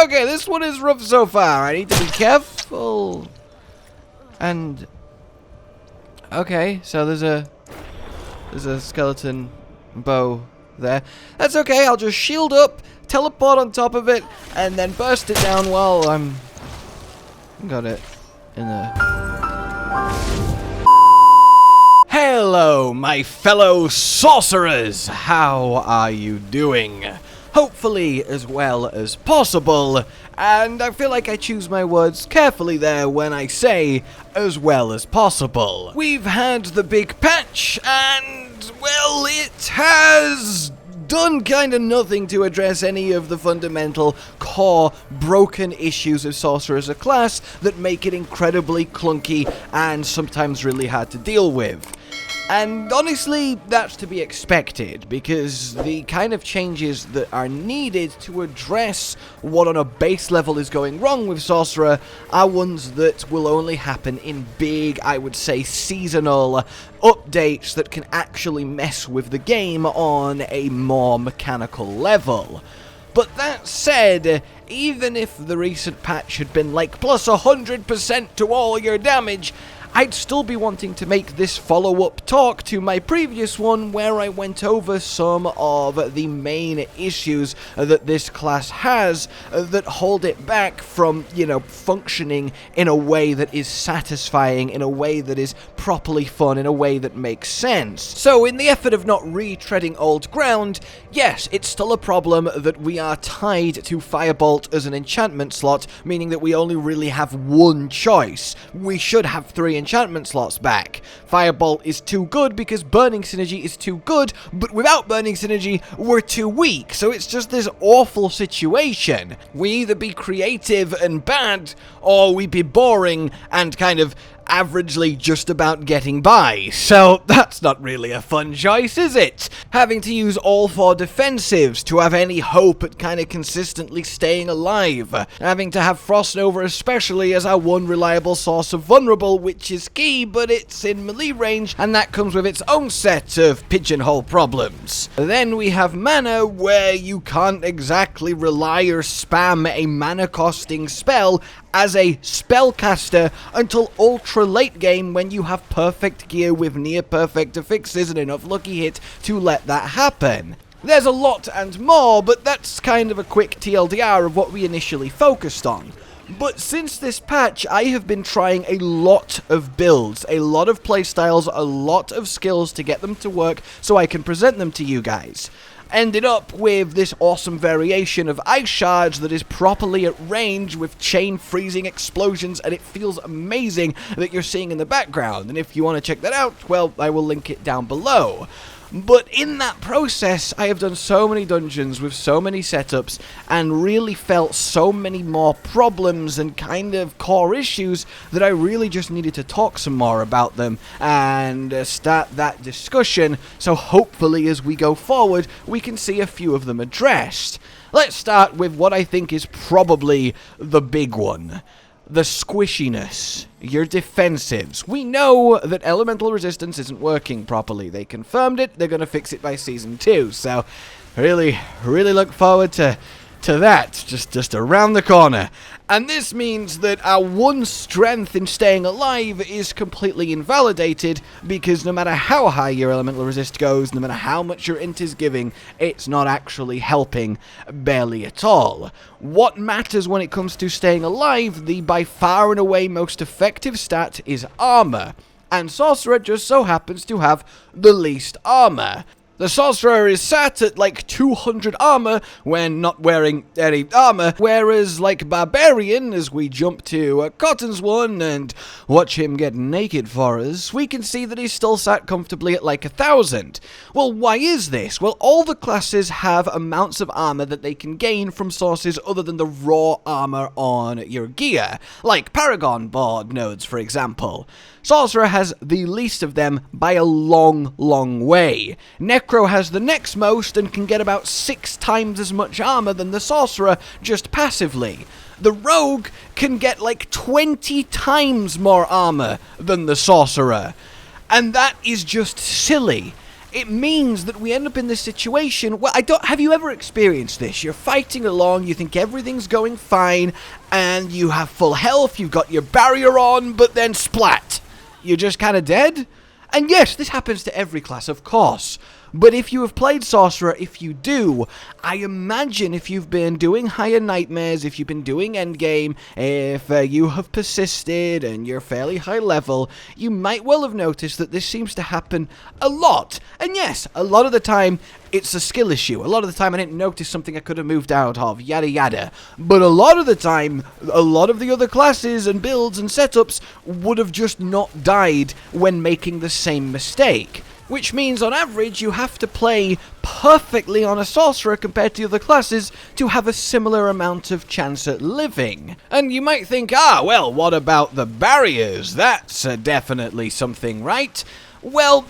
Okay, this one is rough so far. I need to be careful. And okay, so there's a skeleton bow there. That's okay. I'll just shield up, teleport on top of it, and then burst it down while I'm got it in there. Hello, my fellow sorcerers. How are you doing? Hopefully as well as possible, and I feel like I choose my words carefully there when I say as well as possible. We've had the big patch, and well, it has done kind of nothing to address any of the fundamental core broken issues of Sorcerer as a class that make it incredibly clunky and sometimes really hard to deal with. And honestly, that's to be expected, because the kind of changes that are needed to address what on a base level is going wrong with Sorcerer are ones that will only happen in big, I would say, seasonal updates that can actually mess with the game on a more mechanical level. But that said, even if the recent patch had been like plus 100% to all your damage, I'd still be wanting to make this follow-up talk to my previous one where I went over some of the main issues that this class has that hold it back from, you know, functioning in a way that is satisfying, in a way that is properly fun, in a way that makes sense. So in the effort of not retreading old ground, yes, it's still a problem that we are tied to Firebolt as an enchantment slot, meaning that we only really have one choice. We should have 3 enchantment slots back. Firebolt is too good because Burning Synergy is too good, but without Burning Synergy, we're too weak. So it's just this awful situation. We either be creative and bad, or we be boring and kind of averagely just about getting by. So that's not really a fun choice, is it? Having to use all 4 defensives to have any hope at kind of consistently staying alive. Having to have Frost Nova especially as our one reliable source of vulnerable, which is key, but it's in melee range, and that comes with its own set of pigeonhole problems. Then we have mana, where you can't exactly rely or spam a mana costing spell as a spellcaster until ultra late game when you have perfect gear with near perfect affixes and enough lucky hit to let that happen. There's a lot and more, but that's kind of a quick TLDR of what we initially focused on. But since this patch, I have been trying a lot of builds, a lot of playstyles, a lot of skills to get them to work so I can present them to you guys. Ended up with this awesome variation of ice shards that is properly at range with chain freezing explosions, and it feels amazing that you're seeing in the background. And if you want to check that out, well, I will link it down below. But in that process, I have done so many dungeons with so many setups and really felt so many more problems and kind of core issues that I really just needed to talk some more about them and start that discussion, so hopefully as we go forward we can see a few of them addressed. Let's start with what I think is probably the big one. The squishiness, your defensives. We know that elemental resistance isn't working properly. They confirmed it, they're going to fix it by Season 2, so really look forward to that, just around the corner. And this means that our one strength in staying alive is completely invalidated, because no matter how high your elemental resist goes, no matter how much your int is giving, it's not actually helping barely at all. What matters when it comes to staying alive, the by far and away most effective stat is armor, and Sorcerer just so happens to have the least armor. The Sorcerer is sat at like 200 armor when not wearing any armor, whereas like Barbarian, as we jump to Cotton's one and watch him get naked for us, we can see that he's still sat comfortably at like 1,000. Well, why is this? Well, all the classes have amounts of armor that they can gain from sources other than the raw armor on your gear, like Paragon board nodes, for example. Sorcerer has the least of them by a long way. Necro has the next most and can get about 6 times as much armor than the Sorcerer just passively. The Rogue can get like 20 times more armor than the Sorcerer. And that is just silly. it means that we end up in this situation where have you ever experienced this? You're fighting along, you think everything's going fine, and you have full health, you've got your barrier on, but then splat. You're just kind of dead? And yes, this happens to every class, of course. But if you have played Sorcerer, if you do, I imagine if you've been doing higher nightmares, if you've been doing endgame, if you have persisted and you're fairly high level, you might well have noticed that this seems to happen a lot. And yes, a lot of the time, it's a skill issue. A lot of the time, I didn't notice something I could have moved out of, yada yada. But a lot of the time, a lot of the other classes and builds and setups would have just not died when making the same mistake. Which means, on average, you have to play perfectly on a Sorcerer compared to other classes to have a similar amount of chance at living. And you might think, well, what about the barriers? That's definitely something, right? Well,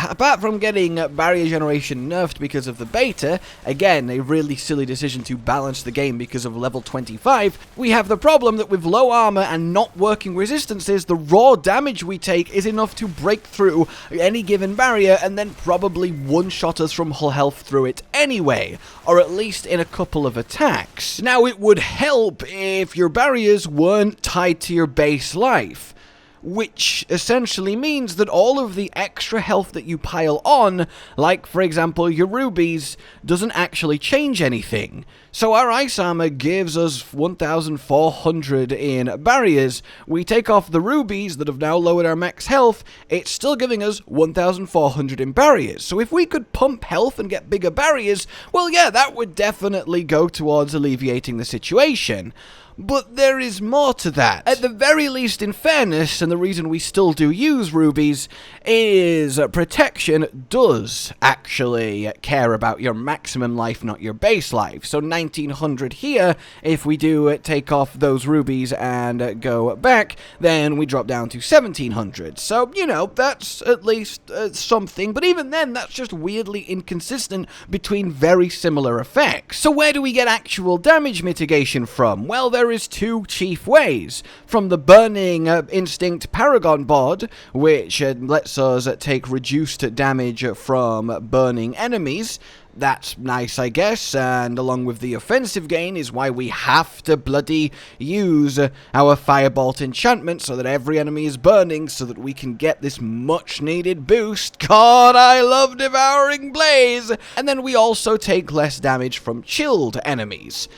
apart from getting barrier generation nerfed because of the beta, again, a really silly decision to balance the game because of level 25, we have the problem that with low armor and not working resistances, the raw damage we take is enough to break through any given barrier and then probably one-shot us from full health through it anyway, or at least in a couple of attacks. Now, it would help if your barriers weren't tied to your base life, which essentially means that all of the extra health that you pile on, like for example your rubies, doesn't actually change anything. So our ice armor gives us 1,400 in barriers, we take off the rubies that have now lowered our max health, it's still giving us 1,400 in barriers. So if we could pump health and get bigger barriers, well yeah, that would definitely go towards alleviating the situation. But there is more to that. At the very least, in fairness, and the reason we still do use rubies, is protection does actually care about your maximum life, not your base life. So 1900 here, if we do take off those rubies and go back, then we drop down to 1700. So, you know, that's at least something, but even then, that's just weirdly inconsistent between very similar effects. So where do we get actual damage mitigation from? Well, there is two chief ways. From the Burning Instinct Paragon bod, which lets us take reduced damage from burning enemies. That's nice, I guess, and along with the offensive gain is why we have to bloody use our Firebolt enchantment so that every enemy is burning so that we can get this much-needed boost. God, I love Devouring Blaze! And then we also take less damage from chilled enemies.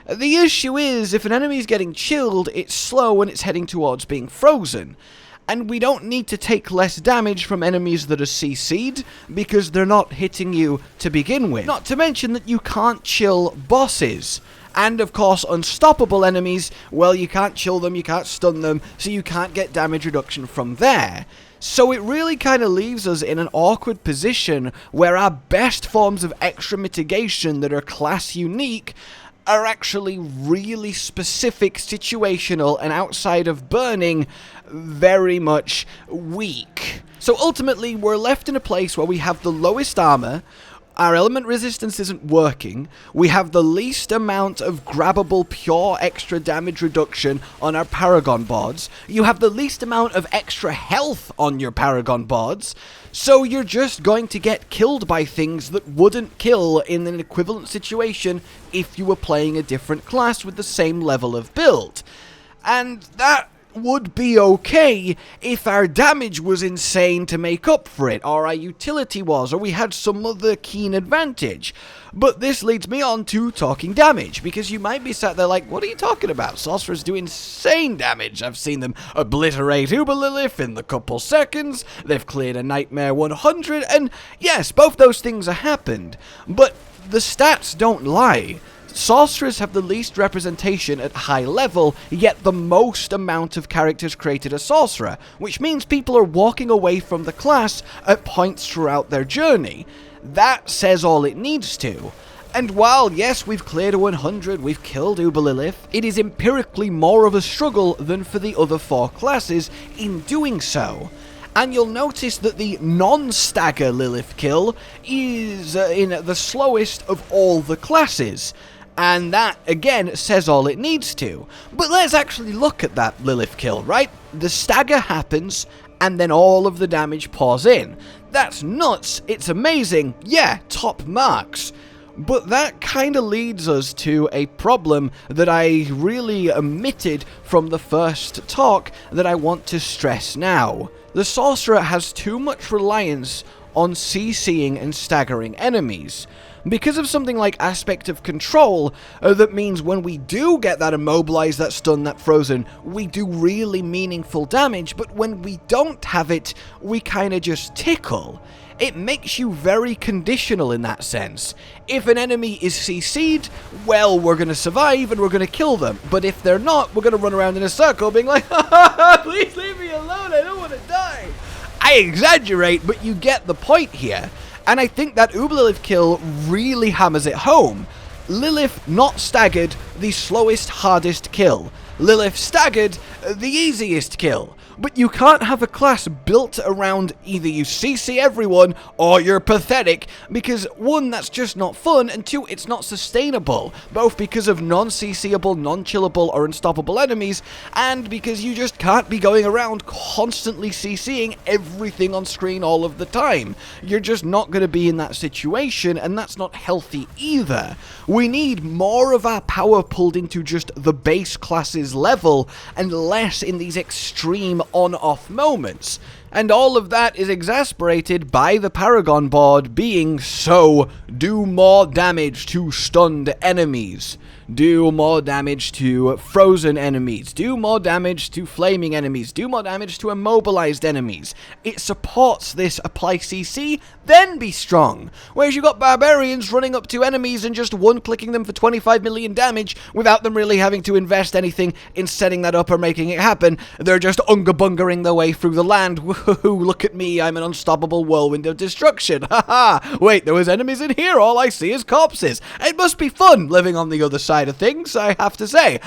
The issue is, if an enemy is getting chilled, it's slow and it's heading towards being frozen. And we don't need to take less damage from enemies that are CC'd, because they're not hitting you to begin with. Not to mention that you can't chill bosses. And of course, unstoppable enemies, well, you can't chill them, you can't stun them, so you can't get damage reduction from there. So it really kind of leaves us in an awkward position where our best forms of extra mitigation that are class unique are actually really specific, situational, and outside of burning, very much weak. So ultimately, we're left in a place where we have the lowest armor, our element resistance isn't working, we have the least amount of grabbable pure extra damage reduction on our Paragon bods, you have the least amount of extra health on your Paragon bods, so you're just going to get killed by things that wouldn't kill in an equivalent situation if you were playing a different class with the same level of build. And that would be okay if our damage was insane to make up for it, or our utility was, or we had some other keen advantage. But this leads me on to talking damage, because you might be sat there like, what are you talking about? Sorcerers do insane damage. I've seen them obliterate Uber Lilith in the couple seconds, they've cleared a Nightmare 100, and yes, both those things have happened, but the stats don't lie. Sorcerers have the least representation at high level, yet the most amount of characters created as Sorcerer, which means people are walking away from the class at points throughout their journey. That says all it needs to. And while, yes, we've cleared a 100, we've killed Uber Lilith, it is empirically more of a struggle than for the other four classes in doing so. And you'll notice that the non-stagger Lilith kill is in the slowest of all the classes. And that, again, says all it needs to. But let's actually look at that Lilith kill, right? The stagger happens, and then all of the damage pours in. That's nuts, it's amazing, yeah, top marks. But that kind of leads us to a problem that I really omitted from the first talk that I want to stress now. The Sorcerer has too much reliance on CCing and staggering enemies. Because of something like Aspect of Control, that means when we do get that immobilized, that stun, that frozen, we do really meaningful damage, but when we don't have it, we kind of just tickle. It makes you very conditional in that sense. If an enemy is CC'd, well, we're going to survive and we're going to kill them. But if they're not, we're going to run around in a circle being like, please leave me alone, I don't want to die. I exaggerate, but you get the point here. And I think that Uber Lilith kill really hammers it home. Lilith not staggered, the slowest, hardest kill. Lilith staggered, the easiest kill. But you can't have a class built around either you CC everyone or you're pathetic, because one, that's just not fun, and two, it's not sustainable, both because of non-CCable, non-chillable, or unstoppable enemies, and because you just can't be going around constantly CCing everything on screen all of the time. You're just not going to be in that situation, and that's not healthy either. We need more of our power pulled into just the base class's level, and less in these extreme on-off moments. And all of that is exasperated by the Paragon board being so do more damage to stunned enemies, do more damage to frozen enemies, do more damage to flaming enemies, do more damage to immobilized enemies. It supports this apply CC, then be strong. Whereas you got Barbarians running up to enemies and just one-clicking them for 25 million damage without them really having to invest anything in setting that up or making it happen. They're just unga-bungering their way through the land. Woohoo, look at me, I'm an unstoppable whirlwind of destruction. Haha, wait, there was enemies in here, all I see is corpses. It must be fun living on the other side of things, I have to say.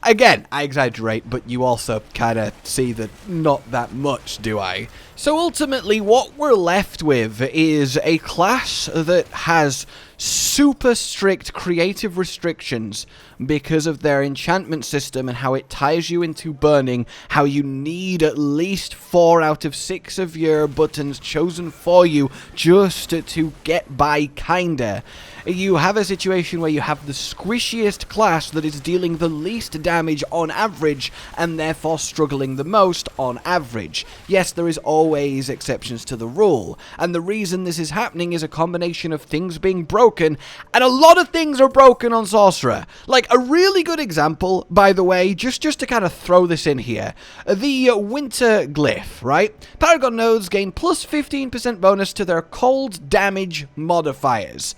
Again, I exaggerate, but you also kind of see that not that much, do I? So ultimately, what we're left with is a class that has super strict creative restrictions because of their enchantment system and how it ties you into burning, how you need at least 4 out of 6 of your buttons chosen for you just to get by, kinda. You have a situation where you have the squishiest class that is dealing the least damage on average and therefore struggling the most on average. Yes, there is always exceptions to the rule, and the reason this is happening is a combination of things being broken, and a lot of things are broken on Sorcerer. Like, a really good example, by the way, just to kind of throw this in here, the Winter Glyph, right? Paragon nodes gain plus 15% bonus to their cold damage modifiers.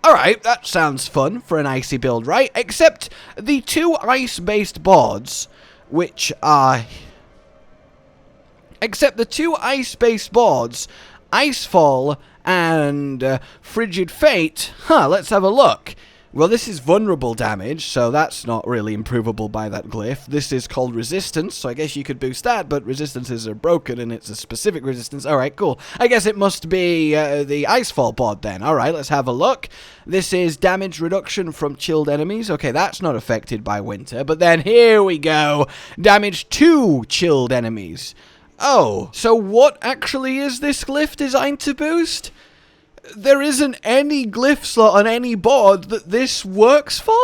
Alright, that sounds fun for an icy build, right? Except the 2 ice-based boards, which are... Except the 2 ice-based boards, Icefall and Frigid Fate, let's have a look. Well, this is vulnerable damage, so that's not really improvable by that glyph. This is called resistance, so I guess you could boost that, but resistances are broken and it's a specific resistance. Alright, cool. I guess it must be the Icefall board then. Alright, let's have a look. This is damage reduction from chilled enemies. Okay, that's not affected by winter, but then here we go. Damage to chilled enemies. Oh, so what actually is this glyph designed to boost? There isn't any glyph slot on any board that this works for?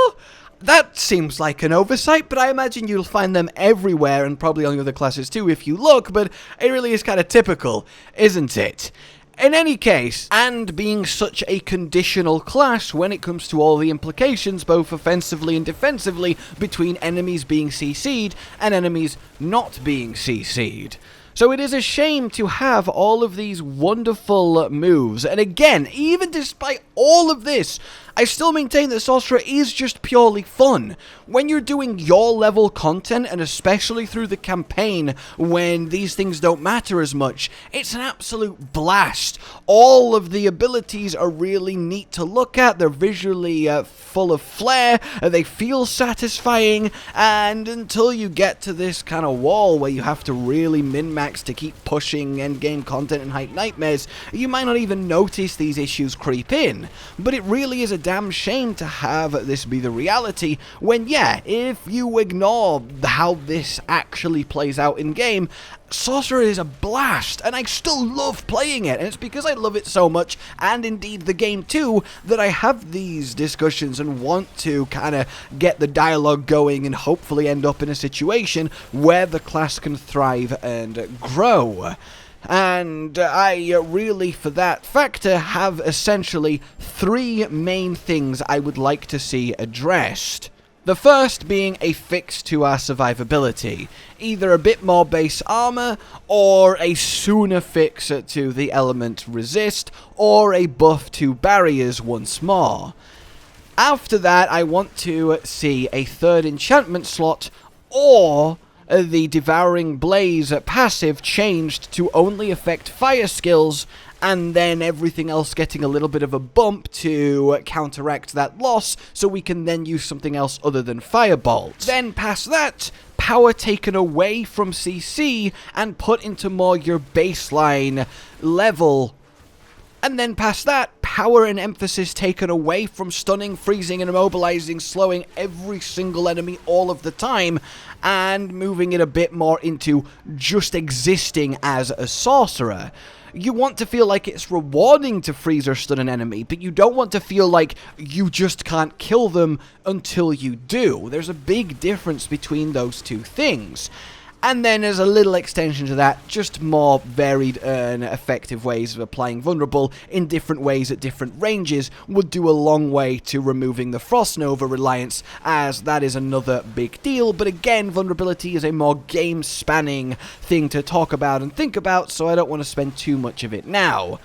That seems like an oversight, but I imagine you'll find them everywhere and probably on other classes too if you look, but it really is kind of typical, isn't it? In any case, and being such a conditional class when it comes to all the implications, both offensively and defensively, between enemies being CC'd and enemies not being CC'd. So it is a shame to have all of these wonderful moves, and again, even despite all of this, I still maintain that Sorcerer is just purely fun. When you're doing your level content, and especially through the campaign, when these things don't matter as much, it's an absolute blast. All of the abilities are really neat to look at, they're visually full of flair, they feel satisfying, and until you get to this kind of wall where you have to really min-max to keep pushing endgame content and hype nightmares, you might not even notice these issues creep in. But it really is a damn shame to have this be the reality when, yeah, if you ignore how this actually plays out in game, Sorcerer is a blast, and I still love playing it, and it's because I love it so much, and indeed the game too, that I have these discussions and want to kind of get the dialogue going and hopefully end up in a situation where the class can thrive and grow. And I really, for that factor, have essentially 3 main things I would like to see addressed. The first being a fix to our survivability, either a bit more base armor, or a sooner fix to the element resist, or a buff to barriers once more. After that, I want to see a 3rd enchantment slot, or the Devouring Blaze passive changed to only affect fire skills, and then everything else getting a little bit of a bump to counteract that loss, so we can then use something else other than Firebolt. Then past that, power taken away from CC and put into more your baseline level. And then past that, power and emphasis taken away from stunning, freezing, and immobilizing, slowing every single enemy all of the time, and moving it a bit more into just existing as a sorcerer. You want to feel like it's rewarding to freeze or stun an enemy, but you don't want to feel like you just can't kill them until you do. There's a big difference between those two things. And then as a little extension to that, just more varied and effective ways of applying Vulnerable in different ways at different ranges would do a long way to removing the Frost Nova reliance, as that is another big deal. But again, Vulnerability is a more game-spanning thing to talk about and think about, so I don't want to spend too much of it now.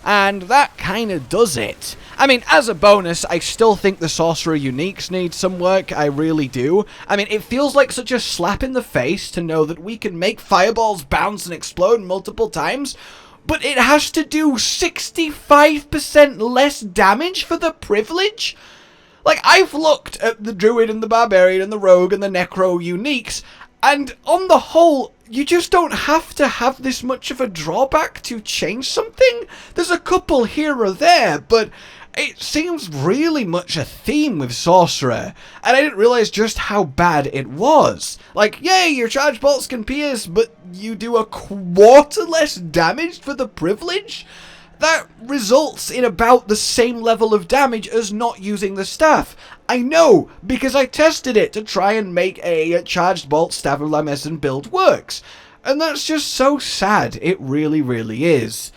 And that kind of does it. I mean, as a bonus, I still think the Sorcerer Uniques need some work, I really do. I mean, it feels like such a slap in the face to know that we can make fireballs bounce and explode multiple times, but it has to do 65% less damage for the privilege? Like, I've looked at the Druid and the Barbarian and the Rogue and the Necro Uniques, and on the whole, you just don't have to have this much of a drawback to change something. There's a couple here or there, but it seems really much a theme with Sorcerer, and I didn't realize just how bad it was. Like, yay, your charge bolts can pierce, but you do a quarter less damage for the privilege? That results in about the same level of damage as not using the staff. I know, because I tested it to try and make a charged bolt Staff of Lamezon build works. And that's just so sad. It really, really is.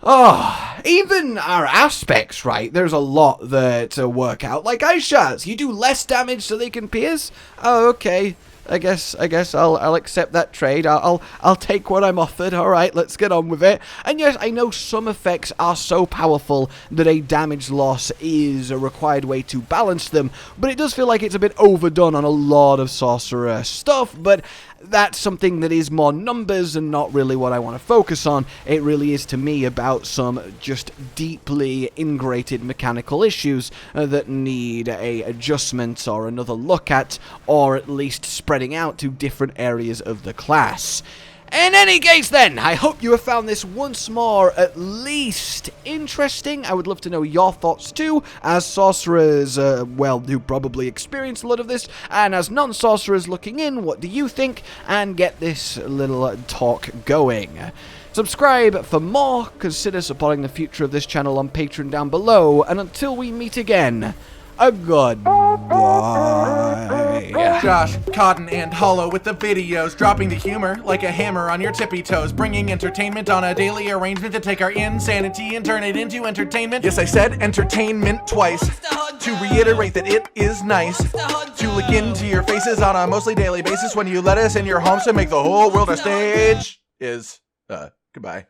Oh, even our aspects, right? There's a lot there to work out. Like ice shards, you do less damage so they can pierce? Oh, okay. I guess I'll accept that trade. I'll take what I'm offered. All right, let's get on with it. And yes, I know some effects are so powerful that a damage loss is a required way to balance them, but it does feel like it's a bit overdone on a lot of Sorcerer stuff, but that's something that is more numbers and not really what I want to focus on. It really is, to me, about some just deeply ingrained mechanical issues that need a adjustment or another look at, or at least spreading out to different areas of the class. In any case then, I hope you have found this once more at least interesting. I would love to know your thoughts too, as sorcerers, well, who probably experience a lot of this, and as non-sorcerers looking in, what do you think? And get this little talk going. Subscribe for more, consider supporting the future of this channel on Patreon down below, and until we meet again, a goodbye. Josh, Cotton, and Hollow with the videos, dropping the humor like a hammer on your tippy toes, bringing entertainment on a daily arrangement to take our insanity and turn it into entertainment. Yes, I said entertainment twice, to reiterate that it is nice to look into your faces on a mostly daily basis when you let us in your homes to make the whole world a stage. Goodbye.